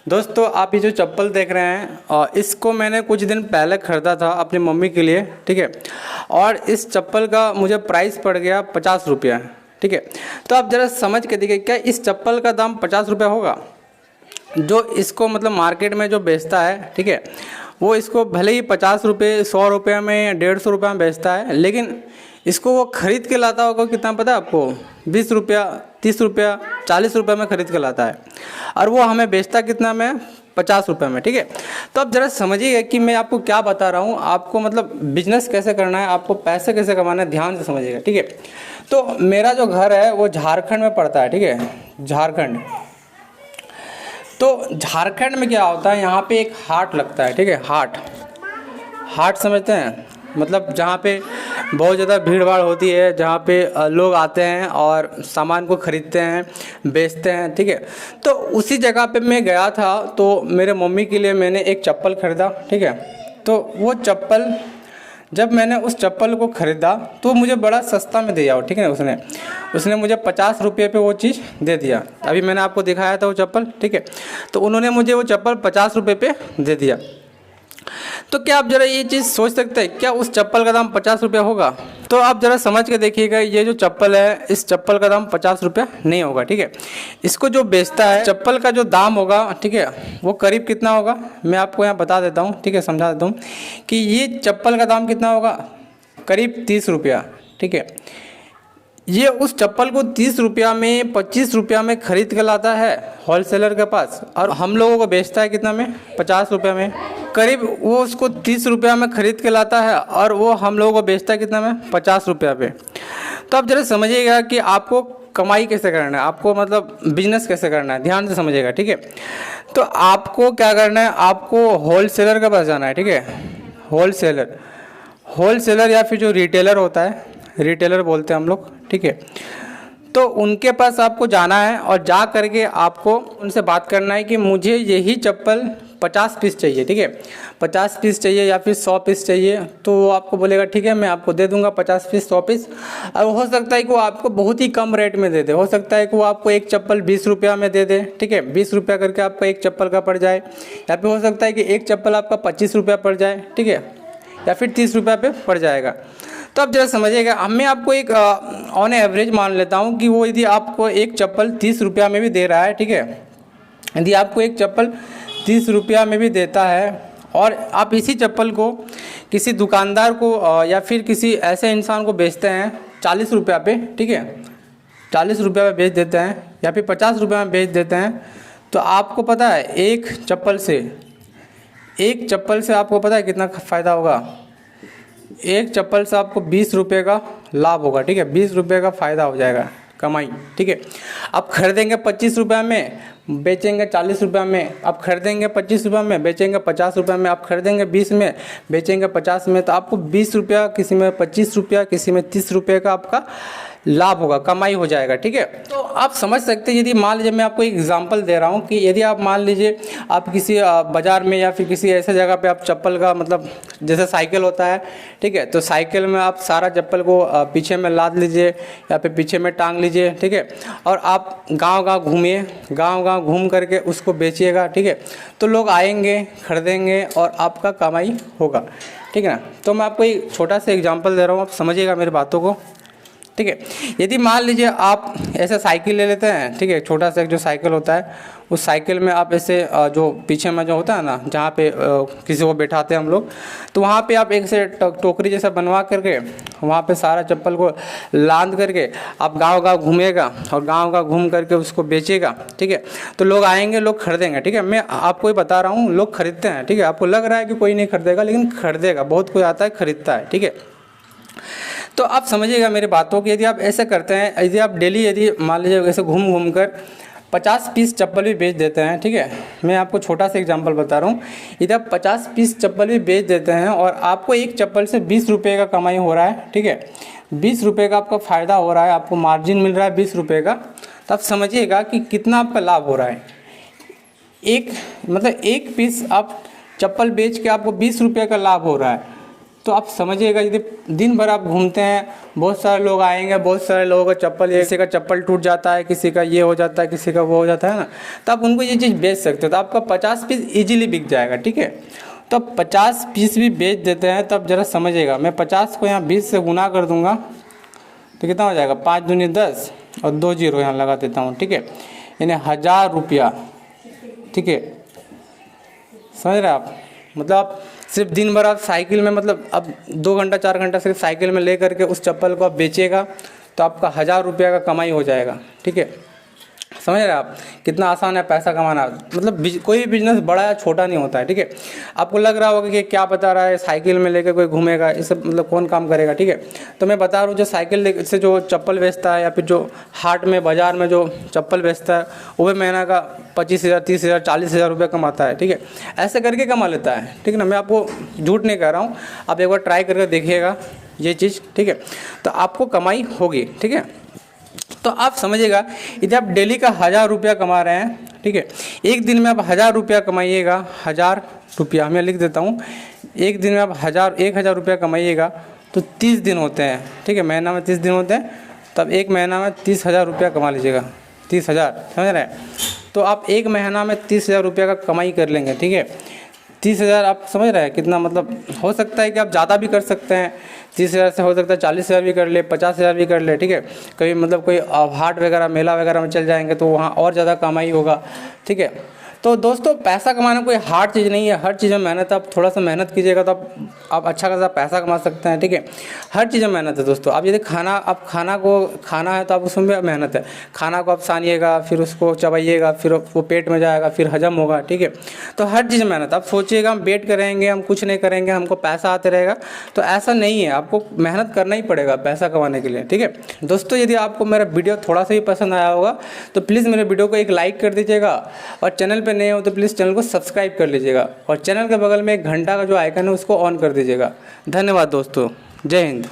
दोस्तों आप ये जो चप्पल देख रहे हैं इसको मैंने कुछ दिन पहले ख़रीदा था अपनी मम्मी के लिए, ठीक है। और इस चप्पल का मुझे प्राइस पड़ गया 50 रुपया, ठीक है। तो आप ज़रा समझ के देखिए, क्या इस चप्पल का दाम 50 रुपया होगा? जो इसको मतलब मार्केट में जो बेचता है, ठीक है, वो इसको भले ही 50 रुपये, 100 रुपये में, 150 रुपये में बेचता है, लेकिन इसको वो ख़रीद के लाता होगा कितना पता है आपको? 20 रुपया, 30 रुपया, 40 रुपये में ख़रीद के लाता है, और वो हमें बेचता कितना में? 50 रुपये में, ठीक है। तो अब ज़रा समझिए कि मैं आपको क्या बता रहा हूँ, आपको मतलब बिजनेस कैसे करना है, आपको पैसे कैसे कमाना है, ध्यान से समझिएगा, ठीक है। तो मेरा जो घर है वो झारखंड में पड़ता है, ठीक है, झारखंड। तो झारखंड में क्या होता है, यहाँ पे एक हाट लगता है, ठीक है, हाट समझते हैं, मतलब जहाँ पे बहुत ज़्यादा भीड़ भाड़ होती है, जहाँ पे लोग आते हैं और सामान को ख़रीदते हैं, बेचते हैं, ठीक है। तो उसी जगह पे मैं गया था, तो मेरे मम्मी के लिए मैंने एक चप्पल ख़रीदा, ठीक है। तो वो चप्पल, जब मैंने उस चप्पल को ख़रीदा तो मुझे बड़ा सस्ता में दिया, ठीक है। उसने मुझे 50 रुपये पे वो चीज़ दे दिया। अभी मैंने आपको दिखाया था वो चप्पल, ठीक है। तो उन्होंने मुझे वो चप्पल 50 रुपये पे दे दिया। तो क्या आप ज़रा ये चीज़ सोच सकते हैं, क्या उस चप्पल का दाम 50 रुपया होगा? तो आप ज़रा समझ के देखिएगा, ये जो चप्पल है, इस चप्पल का दाम 50 रुपया नहीं होगा, ठीक है। इसको जो बेचता है, चप्पल का जो दाम होगा, ठीक है, वो करीब कितना होगा मैं आपको यहाँ बता देता हूँ, ठीक है, समझा देता हूँ कि ये चप्पल का दाम कितना होगा, करीब 30 रुपया, ठीक है। ये उस चप्पल को 30 रुपया में, 25 रुपया में ख़रीद के लाता है होलसेलर के पास, और हम लोगों को बेचता है कितना में? 50 रुपया में। करीब वो उसको 30 रुपया में ख़रीद के लाता है और वो हम लोगों को बेचता है कितना में? 50 रुपया पे। तो आप ज़रा समझिएगा कि आपको कमाई कैसे करना है, आपको मतलब बिजनेस कैसे करना है, ध्यान से समझिएगा, ठीक है। तो आपको क्या करना है, आपको होलसेलर के पास जाना है, ठीक है। होलसेलर या फिर जो रिटेलर होता है, रिटेलर बोलते हैं हम लोग, ठीक है। तो उनके पास आपको जाना है और जा करके आपको उनसे बात करना है कि मुझे यही चप्पल 50 पीस चाहिए, ठीक है, 50 पीस चाहिए या फिर 100 पीस चाहिए। तो वो आपको बोलेगा ठीक है, मैं आपको दे दूंगा 50 पीस, 100 पीस। और हो सकता है कि वो आपको बहुत ही कम रेट में दे दे, हो सकता है कि वो आपको एक चप्पल 20 रुपया में दे दे, ठीक है, 20 रुपया करके आपका एक चप्पल का पड़ जाए, या फिर हो सकता है कि एक चप्पल आपका 25 रुपया पड़ जाए, ठीक है, या फिर 30 रुपया पे पड़ जाएगा। तो आप ज़रा समझिएगा, मैं आपको एक ऑन एवरेज मान लेता हूँ कि वो यदि आपको एक चप्पल 30 रुपया में भी दे रहा है, ठीक है, यदि आपको एक चप्पल 30 रुपया में भी देता है और आप इसी चप्पल को किसी दुकानदार को या फिर किसी ऐसे इंसान को बेचते हैं 40 रुपया पे, ठीक है, 40 रुपया में बेच देते हैं या फिर 50 रुपया में बेच देते हैं, तो आपको पता है एक चप्पल से आपको पता है कितना फ़ायदा होगा? एक चप्पल से आपको 20 रुपये का लाभ होगा, ठीक है, 20 रुपये का फ़ायदा हो जाएगा, कमाई, ठीक है। आप खरीदेंगे 25 रुपये में, बेचेंगे 40 रुपये में, आप खरीदेंगे 25 रुपये में, बेचेंगे 50 रुपये में, आप खरीदेंगे 20 में, बेचेंगे 50 में, तो आपको 20 रुपया, किसी में 25 रुपया, किसी में 30 रुपये का आपका लाभ होगा, कमाई हो जाएगा, ठीक है। तो आप समझ सकते हैं, यदि मान लीजिए मैं आपको एक एग्जांपल दे रहा हूँ कि यदि आप मान लीजिए आप किसी बाज़ार में या फिर किसी ऐसे जगह पे आप चप्पल का मतलब जैसे साइकिल होता है, ठीक है, तो साइकिल में आप सारा चप्पल को पीछे में लाद लीजिए या फिर पीछे में टांग लीजिए, ठीक है, और आप गाँव घूमिए, गाँव घूम करके उसको बेचिएगा, ठीक है, तो लोग आएंगे, खरीदेंगे और आपका कमाई होगा, ठीक है ना। तो मैं आपको एक छोटा सा एग्जांपल दे रहा हूँ, आप समझिएगा मेरी बातों को, ठीक है। यदि मान लीजिए आप ऐसे साइकिल ले लेते हैं, ठीक है, छोटा सा एक जो साइकिल होता है, उस साइकिल में आप ऐसे जो पीछे में जो होता है ना, जहाँ पे किसी को बैठाते हैं हम लोग, तो वहाँ पे आप एक से टोकरी जैसा बनवा करके वहाँ पे सारा चप्पल को लाद करके आप गांव घूमेगा और गांव घूम करके उसको बेचेगा, ठीक है, तो लोग आएंगे, लोग खरीदेंगे, ठीक है। मैं आपको ही बता रहा हूँ, लोग खरीदते हैं, ठीक है, आपको लग रहा है कि कोई नहीं खरीदेगा, लेकिन खरीदेगा, बहुत कोई आता है, खरीदता है, ठीक है। तो आप समझिएगा मेरी बातों की, यदि आप ऐसे करते हैं, यदि आप डेली यदि मान लीजिए ऐसे घूम कर 50 पीस चप्पल भी बेच देते हैं, ठीक है, मैं आपको छोटा सा एग्जांपल बता रहा हूँ, यदि आप 50 पीस चप्पल भी बेच देते हैं और आपको एक चप्पल से 20 रुपये का कमाई हो रहा है, ठीक है, 20 रुपये का आपका फ़ायदा हो रहा है, आपको मार्जिन मिल रहा है 20 रुपये का, तो आप समझिएगा कि कितना आपका लाभ हो रहा है। एक पीस आप चप्पल बेच के आपको 20 रुपये का लाभ हो रहा है, तो आप समझिएगा, यदि दिन भर आप घूमते हैं, बहुत सारे लोग आएंगे, बहुत सारे लोगों का चप्पल, किसी का चप्पल टूट जाता है, किसी का ये हो जाता है, किसी का वो हो जाता है ना, तो आप उनको ये चीज़ बेच सकते हो। तो आपका 50 पीस ईजिली बिक जाएगा, ठीक है। तो 50 पीस भी बेच देते हैं, तब जरा समझिएगा, मैं 50 को यहाँ 20 से गुना कर दूंगा तो कितना हो जाएगा, 5 दूनी 10 और 2 जीरो यहाँ लगा देता हूँ, ठीक है, यानी 1000 रुपया, ठीक है। समझ रहे हैं आप, मतलब आप सिर्फ दिन भर आप साइकिल में, मतलब अब 2 घंटा 4 घंटा सिर्फ साइकिल में ले करके उस चप्पल को आप बेचेगा तो आपका 1000 रुपया का कमाई हो जाएगा, ठीक है। समझ रहे हैं आप, कितना आसान है पैसा कमाना। मतलब कोई भी बिजनेस बड़ा या छोटा नहीं होता है, ठीक है। आपको लग रहा होगा कि क्या बता रहा है, साइकिल में लेकर कोई घूमेगा, इस सब मतलब कौन काम करेगा, ठीक है। तो मैं बता रहा हूँ, जो साइकिल से जो चप्पल बेचता है या फिर जो हाट में बाज़ार में जो चप्पल बेचता है, वो भी महीना का 25,000 30,000 40,000 रुपये कमाता है, ठीक है। ऐसे करके कमा लेता है, ठीक है ना। मैं आपको झूठ नहीं कह रहा हूँ, आप एक बार ट्राई करके देखिएगा ये चीज़, ठीक है, तो आपको कमाई होगी, ठीक है। तो आप समझिएगा, यदि आप डेली का 1000 रुपया कमा रहे हैं, ठीक है, एक दिन में आप 1000 रुपया कमाइएगा, 1000 रुपया मैं लिख देता हूँ, एक दिन में आप 1000 रुपया कमाइएगा तो 30 दिन होते हैं, ठीक है, महीना में 30 दिन होते हैं, तब एक महीना में 30,000 रुपया कमा लीजिएगा, 30,000, समझ रहे हैं। तो आप एक महीना में 30,000 रुपया का कमाई कर लेंगे, ठीक है। 30,000 आप समझ रहे हैं कितना, मतलब हो सकता है कि आप ज़्यादा भी कर सकते हैं, 30,000 से हो सकता है 40,000 भी कर ले, 50,000 भी कर ले, ठीक है। कभी मतलब कोई हाट वगैरह मेला वगैरह में चल जाएंगे तो वहाँ और ज़्यादा कमाई होगा, ठीक है। तो दोस्तों, पैसा कमाना कोई हार्ड चीज़ नहीं है, हर चीज़ में मेहनत है। आप थोड़ा सा मेहनत कीजिएगा तो आप अच्छा खासा पैसा कमा सकते हैं, ठीक है। हर चीज़ में मेहनत है दोस्तों। आप यदि खाना को खाना है तो आप उसमें भी मेहनत है। खाना को आप सानिएगा, फिर उसको चबाइएगा, फिर वो पेट में जाएगा, फिर हजम होगा, ठीक है। तो हर चीज़ में मेहनत। आप सोचिएगा हम वेट करेंगे, हम कुछ नहीं करेंगे, हमको पैसा आते रहेगा, तो ऐसा नहीं है। आपको मेहनत करना ही पड़ेगा पैसा कमाने के लिए, ठीक है। दोस्तों, यदि आपको मेरा वीडियो थोड़ा सा भी पसंद आया होगा तो प्लीज़ मेरे वीडियो को एक लाइक कर दीजिएगा, और चैनल पे नए हो तो प्लीज़ चैनल को सब्सक्राइब कर लीजिएगा, और चैनल के बगल में एक घंटा का जो आइकन है उसको ऑन कर दीजिएगा। धन्यवाद दोस्तों, जय हिंद।